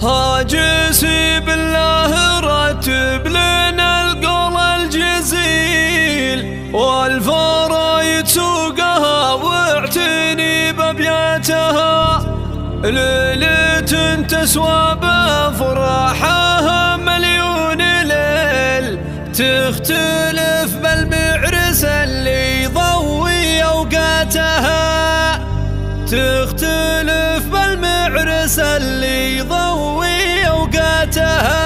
هاجسي بالله رتب لنا القول الجزيل، والفرايد سوقها واعتني بابياتها. ليلة تسوى بافراحها مليون ليل، تختلف بالمعرس اللي يضوي اوقاتها، تختلف بالمعرس اللي يضوي اوقاتها.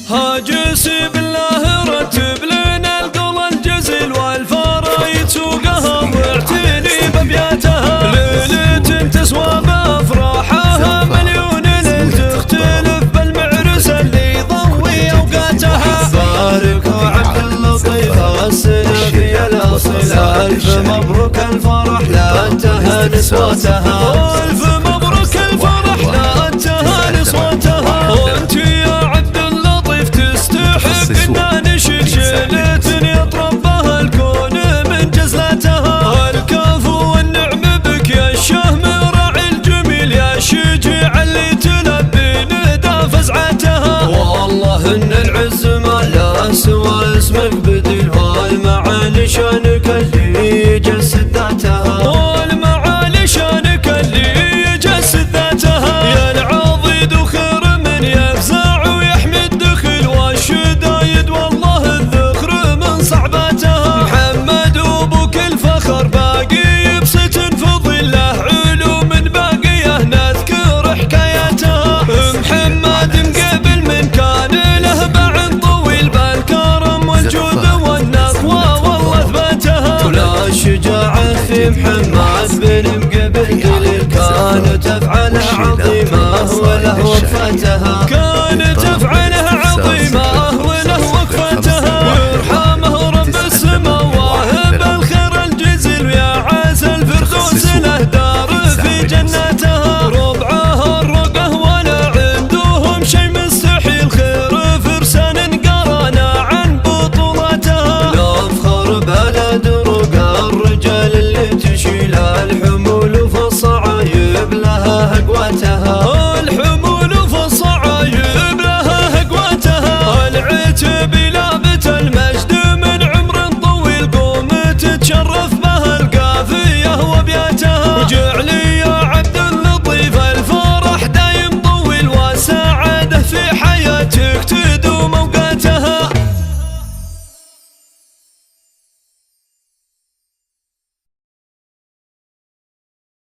هاجسي بالله رتب لنا القول الجزيل، والفرايد سوقها واعتني بابياتها. ليلة تسوى بافراحها مليون ليل، تختلف بالمعرس اللي يضوي اوقاتها. بارك وعبد اللطيف السنافي الاصيل، الف مبروك الفرح لا انتهى نسوتها. الف مبروك الفرح لا انتهى نسوتها. وانت يا عبد اللطيف تستحق ان نشيل شيلة يطرب بها الكون من جزلتها. الكفو والنعم بك يا الشهم راعي الجميل، يا الشجيع اللي تلبي ندى فزعتها. والله ان العز ما لا سوى اسمك بديل، والمعالي شانك اللي يجسد ذاتها. والمعالي شانك اللي يجسد ذاتها. يا العضيد وخير من يفزع ويحمي الدخل والشدايد، والله الذخر من صعباتها. محمد وابوك الفخر باقي بست فضيله، علوم باقيه نذكر حكاياتها. محمد مقبل من كان له باع طويل، بالكرم والجود والنخوه والله اثباتها. ولا شجاعة في محمد بن مقبل دليل، كانت افعاله عظيمة وله وفاتها.